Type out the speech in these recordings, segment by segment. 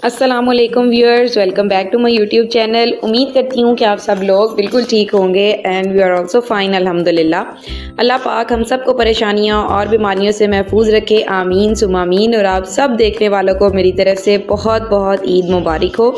अस्सलामुअलैकुम viewers, welcome back to my YouTube channel. उम्मीद करती हूँ कि आप सब लोग बिल्कुल ठीक होंगे and we are also fine अल्हम्दुलिल्लाह। अल्लाह पाक हम सब को परेशानियों और बीमारियों से महफूज रखे, आमीन सुम आमीन। और आप सब देखने वालों को मेरी तरफ से बहुत बहुत ईद मुबारक हो।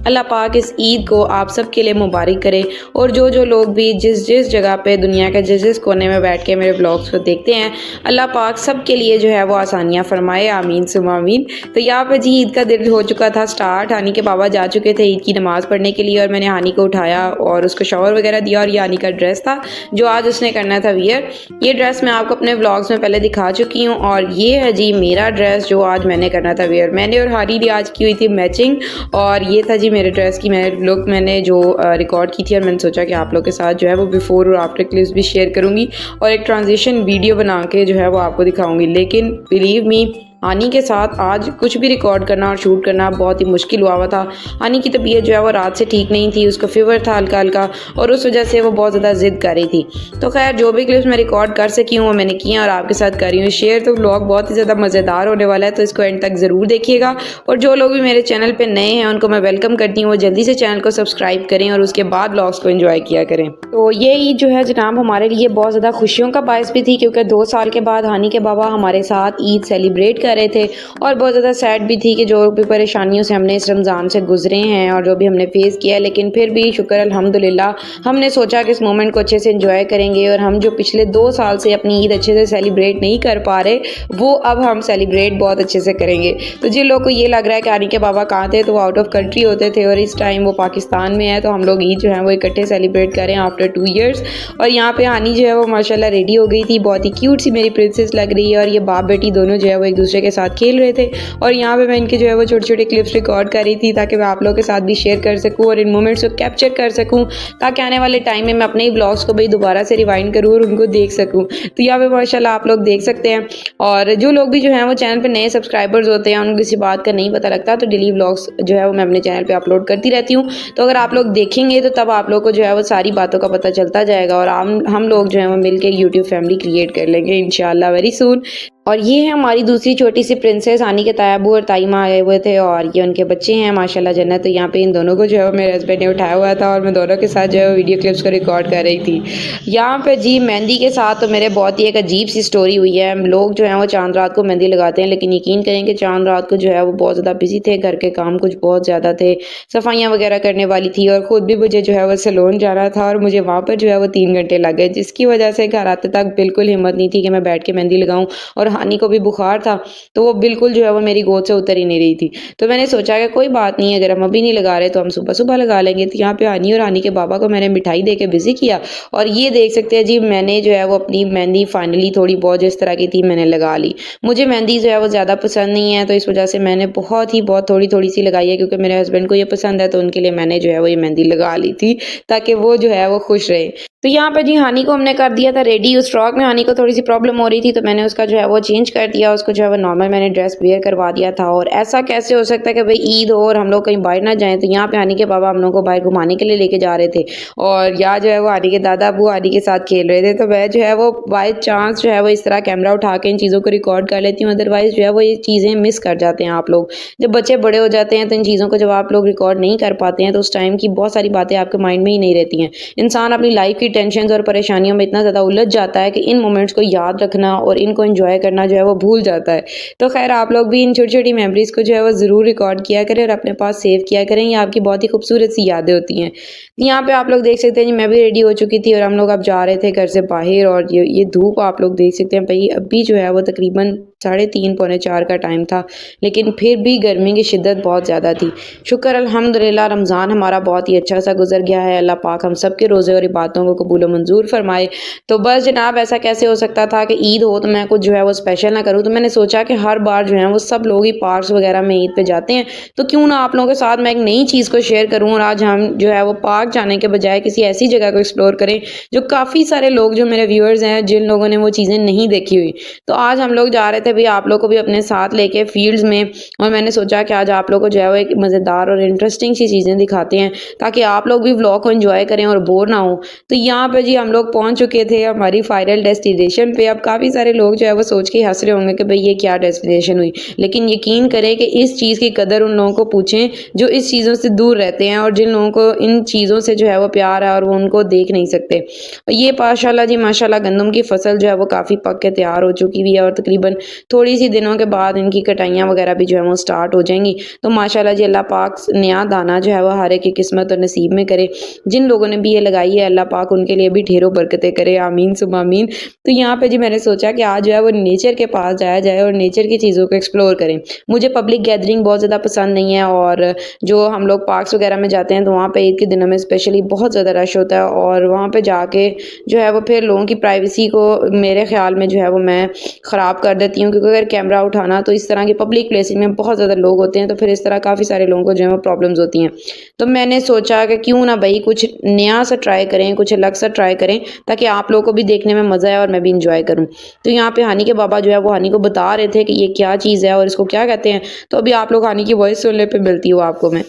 अल्लाह पाक इस ईद को आप सब के लिए मुबारक करे। और जो जो लोग भी जिस जिस जगह पे दुनिया के जिस जिस कोने में बैठ के मेरे ब्लॉग्स को देखते हैं, अल्लाह पाक सब के लिए जो है वो आसानियाँ फरमाए, आमीन सुम आमीन। तो यहाँ पे जी ईद का दिन हो चुका था स्टार्ट। हानी के बाबा जा चुके थे ईद की नमाज़ पढ़ने के लिए और मैंने हानी को उठाया और उसको शावर वगैरह दिया। और ये हानी का ड्रेस था जो आज उसने करना था वियर। ये ड्रेस मैं आपको अपने व्लॉग्स में पहले दिखा चुकी हूँ और ये है जी मेरा ड्रेस जो आज मैंने करना था वियर। मैंने और हानी ने आज की हुई थी मैचिंग और ये था जी मेरे ड्रेस की लुक मैंने जो रिकॉर्ड की थी। और मैंने सोचा कि आप लोग के साथ जो है वो बिफोर और आफ्टर क्लिप्स भी शेयर करूँगी और एक ट्रांजिशन वीडियो बना के जो है वो आपको दिखाऊँगी। लेकिन बिलीव मी, हानी के साथ आज कुछ भी रिकॉर्ड करना और शूट करना बहुत ही मुश्किल हुआ था। हानी की तबीयत जो है वो रात से ठीक नहीं थी, उसको फीवर था हल्का हल्का और उस वजह से वो बहुत ज़्यादा ज़िद कर रही थी। तो खैर जो भी क्लिप्स मैं रिकॉर्ड कर सकी हूँ वो मैंने किया और आपके साथ कर रही हूँ शेयर। तो व्लॉग बहुत ही ज़्यादा मज़ेदार होने वाला है, तो इसको एंड तक ज़रूर देखिएगा। और जो लोग भी मेरे चैनल पर नए हैं उनको मैं वेलकम करती हूँ, वो जल्दी से चैनल को सब्सक्राइब करें और उसके बाद व्लॉग्स को एंजॉय किया करें। तो ये ईद जो है जनाब हमारे लिए बहुत ज़्यादा खुशियों का बायस भी थी, क्योंकि 2 साल के बाद हानी के बाबा हमारे साथ ईद सेलिब्रेट कर रहे थे। और बहुत ज़्यादा सैड भी थी कि जो भी परेशानियों से हमने इस रमज़ान से गुजरे हैं और जो भी हमने फेस किया है, लेकिन फिर भी शुक्र अल्हम्दुलिल्लाह हमने सोचा कि इस मोमेंट को अच्छे से एंजॉय करेंगे। और हम जो पिछले 2 साल से अपनी ईद अच्छे से सेलिब्रेट नहीं कर पा रहे, वो अब हम सेलिब्रेट बहुत अच्छे से करेंगे। तो जिन लोगों को ये लग रहा है कि हानी के बाबा कहाँ थे, तो वो आउट ऑफ कंट्री होते थे और इस टाइम वो पाकिस्तान में है। तो हम लोग ईद जो है वो इकट्ठे सेलिब्रेट करें आफ्टर 2 ईयर्स। और यहाँ पे हानी जो है वो माशाल्लाह रेडी हो गई थी, बहुत ही क्यूट सी मेरी प्रिंसेस लग रही है। और ये बाप बेटी दोनों जो है वो एक दूसरे के साथ खेल रहे थे और यहाँ पे मैं इनके जो है वो छोटे छोटे क्लिप्स रिकॉर्ड कर रही थी ताकि मैं आप लोगों के साथ भी शेयर कर सकूँ और इन मोमेंट्स को कैप्चर कर सकूँ, ताकि आने वाले टाइम में मैं अपने ही व्लॉग्स को भाई दोबारा से रिवाइंड करूँ और उनको देख सकूँ। तो यहाँ पे माशाल्लाह आप लोग देख सकते हैं। और जो लोग भी जो है वो चैनल पर नए सब्सक्राइबर्स होते हैं उनको किसी बात का नहीं पता लगता, तो डेली व्लॉग्स जो है वो मैं अपने चैनल पर अपलोड करती रहती हूँ। तो अगर आप लोग देखेंगे तो तब आप लोग को जो है वो सारी बातों का पता चलता जाएगा और हम लोग जो है वो मिल के यूट्यूब फैमिली क्रिएट कर लेंगे इंशाल्लाह वेरी सून। और ये है हमारी दूसरी छोटी सी प्रिंसेस हानी के तायाबू और ताईमा आए हुए थे और ये उनके बच्चे हैं माशाल्लाह जन्नत। तो यहाँ पे इन दोनों को जो है वो मेरे हस्बैंड ने उठाया हुआ था और मैं दोनों के साथ जो है वीडियो क्लिप्स को रिकॉर्ड कर रही थी। यहाँ पे जी मेहंदी के साथ तो मेरे बहुत ही एक अजीब सी स्टोरी हुई है। लोग जो है वो चांद रात को मेहंदी लगाते हैं, लेकिन यकीन करें कि चांद रात को जो है वो बहुत ज़्यादा बिजी थे, घर के काम कुछ बहुत ज़्यादा थे, सफाइयाँ वगैरह करने वाली थी और ख़ुद भी मुझे जो है वो सैलून जाना था और मुझे वहाँ पर जो है वो 3 घंटे लग गए, जिसकी वजह से घर आते तक बिल्कुल हिम्मत नहीं थी कि मैं बैठ के मेहंदी लगाऊँ। और हानी को भी बुखार था तो वो बिल्कुल जो है वो मेरी गोद से उतर ही नहीं रही थी। तो मैंने सोचा कि कोई बात नहीं, अगर हम अभी नहीं लगा रहे तो हम सुबह सुबह लगा लेंगे। तो यहाँ पे हानी और हानी के बाबा को मैंने मिठाई दे के बिजी किया और ये देख सकते हैं जी मैंने जो है वो अपनी मेहंदी फाइनली थोड़ी बहुत जिस तरह की थी मैंने लगा ली। मुझे मेहंदी जो है वो ज़्यादा पसंद नहीं है, तो इस वजह से मैंने बहुत थोड़ी थोड़ी सी लगाई है, क्योंकि मेरे हस्बैंड को ये पसंद है तो उनके लिए मैंने जो है वो ये मेहंदी लगा ली थी ताकि वो जो है वो खुश रहे। तो यहाँ पे जी हानी को हमने कर दिया था रेडी। उस फ्रॉक में हानी को थोड़ी सी प्रॉब्लम हो रही थी तो मैंने उसका जो है वो चेंज कर दिया, उसको जो है वो नॉर्मल मैंने ड्रेस वेयर करवा दिया था। और ऐसा कैसे हो सकता है कि भाई ईद हो और हम लोग कहीं बाहर ना जाएं। तो यहाँ पे हानी के बाबा हम लोग को बाहर घुमाने के लिए लेके जा रहे थे और यहाँ जो है वो हानी के दादा अबू हानी के साथ खेल रहे थे। तो मैं जो है वो बाई चांस जो है वो इस तरह कैमरा उठा के इन चीज़ों को रिकॉर्ड कर लेती हूँ, अदरवाइज़ जो है वो ये चीज़ें मिस कर जाते हैं आप लोग। जब बच्चे बड़े हो जाते हैं तो इन चीज़ों को जब आप लोग रिकॉर्ड नहीं कर पाते हैं तो उस टाइम की बहुत सारी बातें आपके माइंड में ही नहीं रहती हैं। इंसान अपनी लाइफ की टेंशन और परेशानियों में इतना ज़्यादा उलझ जाता है कि इन मोमेंट्स को याद रखना और इनको एंजॉय करना जो है वो भूल जाता है। तो खैर आप लोग भी इन छोटी छोटी मेमोरीज़ को जो है वो ज़रूर रिकॉर्ड किया करें और अपने पास सेव किया करें, ये आपकी बहुत ही खूबसूरत सी यादें होती हैं। यहाँ पे आप लोग देख सकते हैं जी मैं भी रेडी हो चुकी थी और हम लोग अब जा रहे थे घर से बाहर। और ये धूप आप लोग देख सकते हैं भाई अभी जो है वो तकरीबन 3:30 पौने 4 का टाइम था, लेकिन फिर भी गर्मी की शिद्दत बहुत ज़्यादा थी। शुक्र अल्हम्दुलिल्लाह रमज़ान हमारा बहुत ही अच्छा सा गुजर गया है। अल्लाह पाक हम सब के रोज़े और इबादतों को कबूल मंजूर फरमाए। तो बस जनाब ऐसा कैसे हो सकता था कि ईद हो तो मैं कुछ जो है वो स्पेशल ना करूँ। तो मैंने सोचा कि हर बार जो है वो सब लोग ही पार्क्स वगैरह में ईद पे जाते हैं, तो क्यों ना आप लोगों के साथ मैं एक नई चीज़ को शेयर करूँ। और आज हम जो है वो पार्क जाने के बजाय किसी ऐसी जगह को एक्सप्लोर करें जो काफ़ी सारे लोग जो मेरे व्यूअर्स हैं जिन लोगों ने वो चीज़ें नहीं देखी हुई। तो आज हम लोग जा रहे थे है भाई आप लोग को भी अपने साथ लेके फील्ड्स में, और मैंने सोचा कि आज आप लोग को जो है वो एक मज़ेदार और इंटरेस्टिंग सी चीज़ें दिखाते हैं ताकि आप लोग भी व्लॉग को एंजॉय करें और बोर ना हो। तो यहाँ पे जी हम लोग पहुँच चुके थे हमारी फाइनल डेस्टिनेशन पे। अब काफ़ी सारे लोग जो है वो सोच के हँस रहे होंगे कि भाई ये क्या डेस्टिनेशन हुई, लेकिन यकीन करें कि इस चीज़ की कदर उन लोगों को पूछें जो इस चीज़ों से दूर रहते हैं और जिन लोगों को इन चीज़ों से जो है वो प्यार है और वो उनको देख नहीं सकते। ये माशाल्लाह जी माशाल्लाह गंदम की फसल जो है वो काफ़ी पक के तैयार हो चुकी हुई है और तकरीबन थोड़ी सी दिनों के बाद इनकी कटाइयाँ वगैरह भी जो है वो स्टार्ट हो जाएंगी। तो माशाल्लाह जी अल्लाह पाक नया दाना जो है वो हर एक की किस्मत और नसीब में करे। जिन लोगों ने भी ये लगाई है अल्लाह पाक उनके लिए भी ढेरों बरकतें करे, आमीन सुम्मा आमीन। तो यहाँ पे जी मैंने सोचा कि आज जो है वो नेचर के पास जाया जाए और नेचर की चीज़ों को एक्सप्लोर करें। मुझे पब्लिक गैदरिंग बहुत ज़्यादा पसंद नहीं है, और जो हम लोग पार्क्स वगैरह में जाते हैं तो वहाँ पे ईद के दिनों में स्पेशली बहुत ज़्यादा रश होता है, और वहाँ पे जाके जो है वो फिर लोगों की प्राइवेसी को मेरे ख्याल में जो है वो मैं ख़राब कर देती हूँ, क्योंकि अगर कैमरा उठाना तो इस तरह की पब्लिक प्लेसेस में बहुत ज़्यादा लोग होते हैं, तो फिर इस तरह काफ़ी सारे लोगों को जो है वो प्रॉब्लम्स होती हैं। तो मैंने सोचा कि क्यों ना भाई कुछ नया सा ट्राई करें, कुछ अलग सा ट्राई करें ताकि आप लोगों को भी देखने में मज़ा आए और मैं भी इंजॉय करूँ। तो यहाँ पे हानी के बाबा जो है वो हानी को बता रहे थे कि ये क्या चीज़ है और इसको क्या कहते हैं। तो अभी आप लोग हानी की वॉइस सुनने पे मिलती हूँ आपको मैं।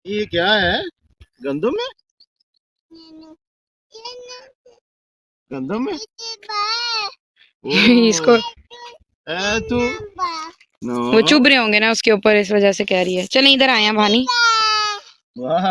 ये क्या है? गंदम है? गंदम है? इसको तू वो नो। चुभ रहे होंगे ना उसके ऊपर, इस वजह से कह रही है। चलें इधर आए हैं भानी। वाह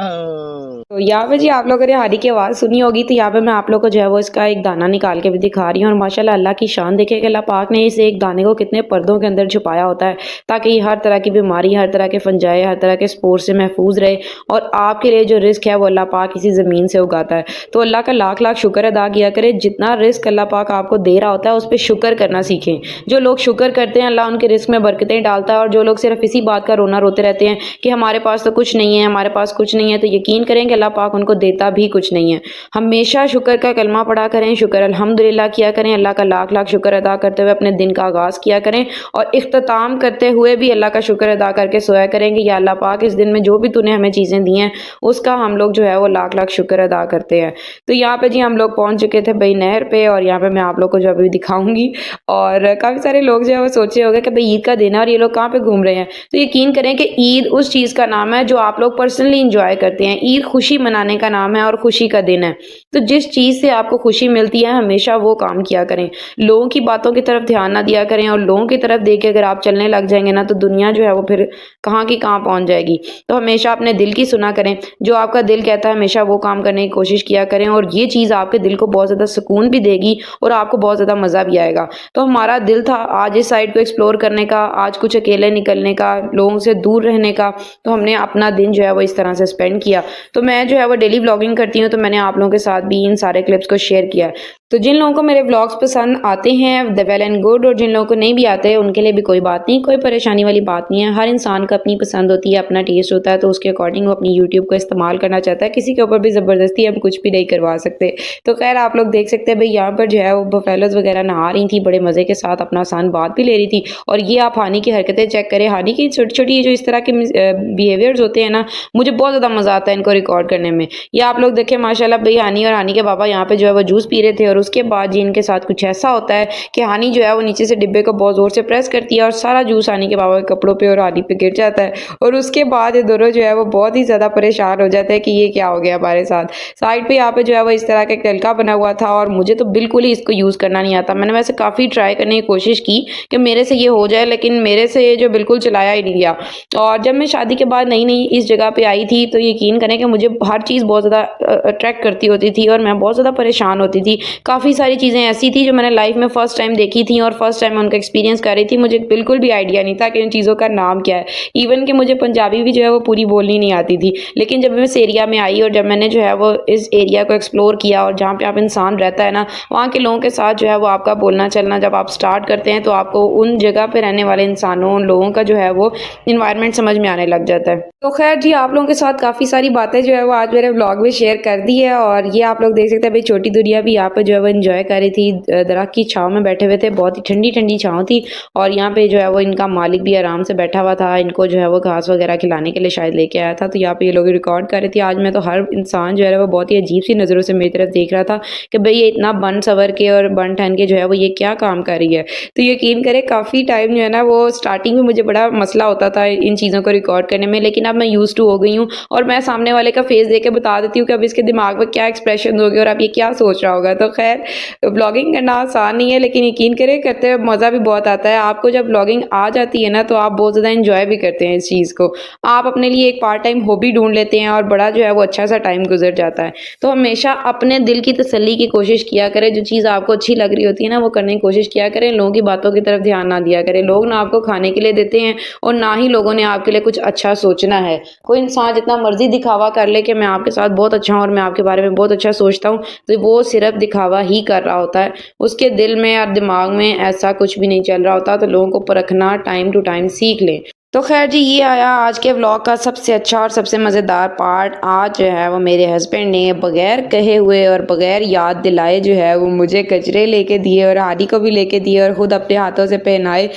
तो यहाँ पे जी आप लोगों ने हानी की आवाज़ सुनी होगी, तो यहाँ पे मैं आप लोग को जो है वो इसका एक दाना निकाल के भी दिखा रही हूँ। और माशाल्लाह अल्लाह की शान देखे कि अल्लाह पाक ने इस एक दाने को कितने पर्दों के अंदर छुपाया होता है ताकि ये हर तरह की बीमारी, हर तरह के फंजाए, हर तरह के स्पोर से महफूज रहे। और आपके लिए जो रिस्क है वो अल्लाह पाक इसी ज़मीन से उगाता है। तो अल्लाह का लाख लाख शुक्र अदा किया करें। जितना रिस्क अल्लाह पाक आपको दे रहा होता है उस पर शुक्र करना सीखें। जो लोग शुक्र करते हैं अल्लाह उनके रिस्क में बरकतें डालता है, और जो लोग सिर्फ इसी बात का रोना रोते रहते हैं कि हमारे पास तो कुछ नहीं है, हमारे पास कुछ नहीं है, तो यकीन करें अल्लाह पाक उनको देता भी कुछ नहीं है। हमेशा शुक्र का कलमा पढ़ा करें, शुक्र अल्हम्दुलिल्लाह किया करें, अल्लाह का लाख लाख शुक्र अदा करते हुए अपने दिन का आगाज़ किया करें, और इख्तिताम करते हुए भी अल्लाह का शुक्र अदा करके सोया करेंगे या अल्लाह पाक इस दिन में जो भी तूने हमें चीज़ें दी हैं उसका हम लोग जो है वो लाख लाख शुक्र अदा करते हैं। तो यहाँ पे जी हम लोग पहुँच चुके थे भाई नहर पे, और यहाँ पे मैं आप लोग को जो अभी दिखाऊंगी। और काफ़ी सारे लोग जो है वो सोचे होंगे कि भाई ईद का दिन है और ये लोग कहाँ पे घूम रहे हैं। तो यकीन करें कि ईद उस चीज़ का नाम है जो आप लोग पर्सनली इंजॉय करते हैं। ईद खुशी मनाने का नाम है और खुशी का दिन है। तो जिस चीज़ से आपको खुशी मिलती है हमेशा वो काम किया करें। लोगों की बातों की तरफ ध्यान ना दिया करें, और लोगों की तरफ देख के अगर आप चलने लग जाएंगे ना तो दुनिया जो है वो फिर कहाँ की कहाँ पहुँच जाएगी। तो हमेशा अपने दिल की सुना करें, जो आपका दिल कहता है हमेशा वो काम करने की कोशिश किया करें, और ये चीज़ आपके दिल को बहुत ज़्यादा सुकून भी देगी और आपको बहुत ज़्यादा मज़ा भी आएगा। तो हमारा दिल था आज इस साइड को एक्सप्लोर करने का, आज कुछ अकेले निकलने का, लोगों से दूर रहने का। तो हमने अपना दिन जो है वो इस तरह से स्पेंड किया। तो मैं जो है वो डेली व्लॉगिंग करती हूँ, तो मैंने आप लोगों के साथ भी इन सारे क्लिप्स को शेयर किया है। तो जिन लोगों को मेरे व्लॉग्स पसंद आते हैं द वेल एंड गुड, और जिन लोगों को नहीं भी आते उनके लिए भी कोई बात नहीं, कोई परेशानी वाली बात नहीं है। हर इंसान को अपनी पसंद होती है, अपना टेस्ट होता है, तो उसके अकॉर्डिंग वो अपनी यूट्यूब को इस्तेमाल करना चाहता है। किसी के ऊपर भी ज़बरदस्ती हम कुछ भी नहीं करवा सकते। तो खैर आप लोग देख सकते हैं भाई यहाँ पर जो है वो बफेलोज वगैरह नहा रही थी, बड़े मज़े के साथ अपना आसान बात भी ले रही थी। और ये आप हानी की हरकतें चेक करें, हानी की छोटी छोटी जो इस तरह के बिहेवियर्स होते हैं ना, मुझे बहुत ज़्यादा मज़ा आता है इनको रिकॉर्ड करने में। ये आप लोग देखें माशाल्लाह भाई हानी और हानी के बाबा यहाँ पे जो है वो जूस पी रहे थे, और उसके बाद जी इनके साथ कुछ ऐसा होता है कि हानी जो है वो नीचे से डिब्बे को बहुत ज़ोर से प्रेस करती है और सारा जूस हानी के बाबा के कपड़ों पे और हानी पे गिर जाता है। और उसके बाद ये दोनों जो है वो बहुत ही ज़्यादा परेशान हो जाते हैं कि ये क्या हो गया हमारे साथ। साइड पे यहाँ पे जो है वो इस तरह का एक नलका बना हुआ था, और मुझे तो बिल्कुल ही इसको यूज़ करना नहीं आता। मैंने वैसे काफ़ी ट्राई करने की कोशिश की कि मेरे से ये हो जाए, लेकिन मेरे से ये जो बिल्कुल चलाया ही नहीं गया। और जब मैं शादी के बाद नई नई इस जगह पे आई थी तो यकीन करें कि मुझे हर चीज़ बहुत ज़्यादा अट्रैक्ट करती होती थी, और मैं बहुत ज़्यादा परेशान होती थी। काफ़ी सारी चीज़ें ऐसी थी जो मैंने लाइफ में फ़र्स्ट टाइम देखी थी, और फर्स्ट टाइम उनका एक्सपीरियंस कर रही थी। मुझे बिल्कुल भी आइडिया नहीं था कि इन चीज़ों का नाम क्या है। इवन कि मुझे पंजाबी भी जो है वो पूरी बोलनी नहीं आती थी। लेकिन जब मैं इस एरिया में आई और जब मैंने जो है वो इस एरिया को एक्सप्लोर किया, और जहाँ पे आप इंसान रहता है ना वहाँ के लोगों के साथ जो है वो आपका बोलना चलना जब आप स्टार्ट करते हैं तो आपको उन जगह पे रहने वाले इंसानों, उन लोगों का जो है वो इन्वायरमेंट समझ में आने लग जाता है। तो खैर जी, आप लोगों के साथ काफ़ी सारी बातें जो है वो आज मेरे व्लॉग में शेयर कर दी है और ये आप लोग देख सकते हैं भाई छोटी दुनिया भी यहाँ पे जो है वो एंजॉय कर रही थी। दरख्त की छाँव में बैठे हुए थे, बहुत ही ठंडी-ठंडी छाँव थी और यहाँ पे जो है वो इनका मालिक भी आराम से बैठा हुआ था। इनको जो है वो घास वगैरह खिलाने के लिए शायद लेके आया था, तो यहाँ पे ये लोग रिकॉर्ड कर रही थी। आज मैं तो हर इंसान जो है वो बहुत ही अजीब-सी नज़रों से मेरी तरफ देख रहा था कि भई ये इतना बन-सवर के और बन-ठन के जो है वो ये क्या काम कर रही है। तो यकीन करें काफ़ी टाइम जो है ना वो स्टार्टिंग में मुझे बड़ा मसला होता था इन चीज़ों को रिकॉर्ड करने में, लेकिन अब मैं यूज़्ड टू हो गई हूँ और मैं सामने वाले का फेस देख के बता देती हूँ कि अब इसके दिमाग में क्या एक्सप्रेशन होंगे और अब ये क्या सोच रहा होगा। तो खैर व्लॉगिंग करना आसान नहीं है, लेकिन यकीन करें करते हुए मज़ा भी बहुत आता है। आपको जब व्लॉगिंग आ जाती है ना तो आप बहुत ज़्यादा एंजॉय भी करते हैं इस चीज़ को। आप अपने लिए एक पार्ट टाइम हॉबी ढूँढ लेते हैं और बड़ा जो है वो अच्छा सा टाइम गुज़र जाता है। तो हमेशा अपने दिल की तसल्ली की कोशिश किया करें, जो चीज़ आपको अच्छी लग रही होती है ना वो करने की कोशिश किया करें। लोगों की बातों की तरफ ध्यान ना दिया करें। लोग ना आपको खाने के लिए देते हैं और ना ही लोगों ने आपके लिए कुछ अच्छा सोचना है। कोई इंसान जितना मर्ज़ी दिखावा कर ले कि मैं आपके साथ बहुत अच्छा हूँ और मैं आपके बारे में बहुत अच्छा सोचता हूँ, तो वो सिर्फ़ दिखावा ही कर रहा होता है। उसके दिल में और दिमाग में ऐसा कुछ भी नहीं चल रहा होता, तो लोगों को परखना टाइम टू टाइम सीख लें। तो खैर जी, ये आया आज के व्लॉग का सबसे अच्छा और सबसे मज़ेदार पार्ट। आज जो है वो मेरे हस्बैंड ने बग़ैर कहे हुए और बग़ैर याद दिलाए जो है वो मुझे गजरे लेके दिए और हादी को भी लेके दिए और ख़ुद अपने हाथों से पहनाए।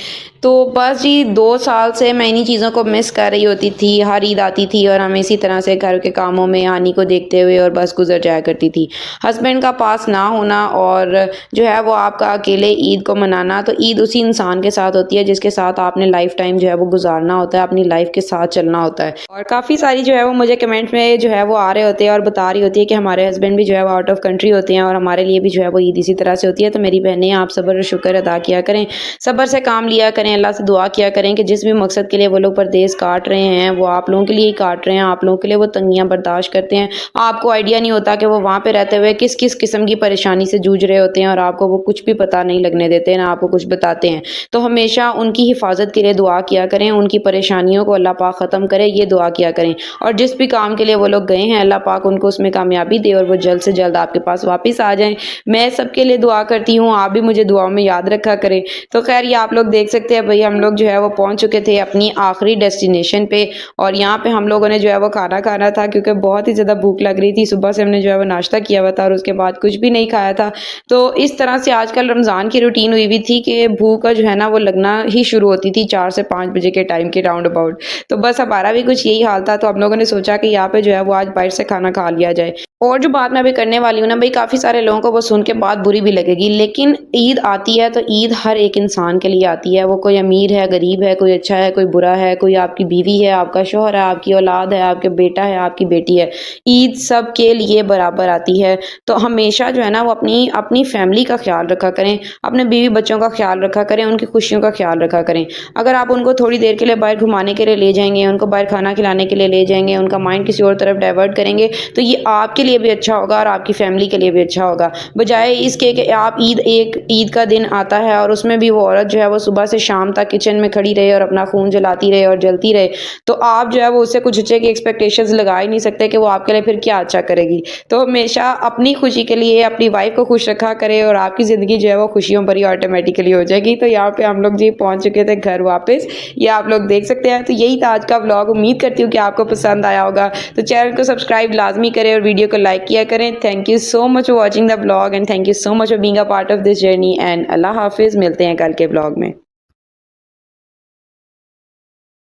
तो बस जी 2 साल से मैं इन्हीं चीज़ों को मिस कर रही होती थी। हर ईद आती थी और हम इसी तरह से घर के कामों में हानी को देखते हुए और बस गुज़र जाया करती थी। हस्बैंड का पास ना होना और जो है वो आपका अकेले ईद को मनाना, तो ईद उसी इंसान के साथ होती है जिसके साथ आपने लाइफ़ टाइम जो है वो गुज़ारना होता है, अपनी लाइफ़ के साथ चलना होता है। और काफ़ी सारी जो है वो मुझे कमेंट में जो है वो आ रहे होते हैं और बता रही होती है कि हमारे हस्बैंड भी जो है वो आउट ऑफ कंट्री होते हैं और हमारे लिए भी जो है वो ईद इसी तरह से होती है। तो मेरी बहनें, आप सब्र और शुक्र अदा किया करें, सब्र से काम लिया करें, अल्लाह से दुआ किया करें कि जिस भी मकसद के लिए वो लोग परदेस काट रहे हैं वो आप लोगों के लिए ही काट रहे हैं, आप लोगों के लिए वो तंगियाँ बर्दाश्त करते हैं। आपको आइडिया नहीं होता कि वो वहाँ पे रहते हुए किस किस किस्म की परेशानी से जूझ रहे होते हैं और आपको वो कुछ भी पता नहीं लगने देते, ना आपको कुछ बताते हैं। तो हमेशा उनकी हिफाजत के लिए दुआ किया करें, उनकी परेशानियों को अल्लाह पाक ख़त्म करे, ये दुआ किया करें। और जिस भी काम के लिए वो लोग गए हैं अल्लाह पाक उनको उसमें कामयाबी दे और वो जल्द से जल्द आपके पास वापस आ जाएँ। मैं सबके लिए दुआ करती हूँ, आप भी मुझे दुआओं में याद रखा करें। तो खैर ये आप लोग देख सकते हैं, भई हम लोग जो है वो पहुँच चुके थे अपनी आखिरी डेस्टिनेशन पे और यहाँ पे हम लोगों ने जो है वो खाना खाना था क्योंकि बहुत ही ज़्यादा भूख लग रही थी। सुबह से हमने जो है वो नाश्ता किया हुआ था और उसके बाद कुछ भी नहीं खाया था। तो इस तरह से आजकल रमज़ान की रूटीन हुई हुई थी कि भूख जो है ना वो लगना ही शुरू होती थी 4 से 5 बजे के टाइम के राउंड अबाउट। तो बस हमारा भी कुछ यही हाल था, तो हम लोगों ने सोचा कि यहाँ पे जो है वो आज बाहर से खाना खा लिया जाए। और जो बात मैं अभी करने वाली हूँ ना भई, काफ़ी सारे लोगों को वो सुन के बात बुरी भी लगेगी, लेकिन ईद आती है तो ईद हर एक इंसान के लिए आती है। वो कोई अमीर है, गरीब है, कोई अच्छा है, कोई बुरा है, कोई आपकी बीवी है, आपका शौहर है, आपकी औलाद है, आपका बेटा है, आपकी बेटी है। ईद सबके लिए बराबर आती है। तो हमेशा जो है ना वो अपनी अपनी फैमिली का ख़्याल रखा करें, अपने बीवी बच्चों का ख़्याल रखा करें, उनकी खुशियों का ख़्याल रखा करें। अगर आप उनको थोड़ी देर के लिए बाहर घुमाने के लिए ले जाएँगे, उनको बाहर खाना खिलाने के लिए ले जाएँगे, उनका माइंड किसी और तरफ डाइवर्ट करेंगे, तो ये आपके लिए भी अच्छा होगा और आपकी फैमिली के लिए भी अच्छा होगा। बजाय इसके कि आप ईद का दिन आता है और उसमें भी वो औरत जो है वो सुबह से शाम तक किचन में खड़ी रहे और अपना खून जलाती रहे और जलती रहे, तो आप जो है वो उससे कुछ अच्छे की एक्सपेक्टेशंस लगा ही नहीं सकते कि वो आपके लिए फिर क्या अच्छा करेगी। तो हमेशा अपनी खुशी के लिए अपनी वाइफ को खुश रखा करें और आपकी ज़िंदगी जो है वो खुशियों भरी ऑटोमेटिकली हो जाएगी। तो यहाँ पे हम लोग जी पहुँच चुके थे घर वापस, ये आप लोग देख सकते हैं। तो यही था आज का व्लॉग, उम्मीद करती हूँ कि आपको पसंद आया होगा। तो चैनल को सब्सक्राइब लाजमी करें और वीडियो को लाइक किया करें। Thank you so much for watching the vlog and thank you so much for being a part of this journey and अल्लाह हाफिज़। मिलते हैं कल के व्लॉग में।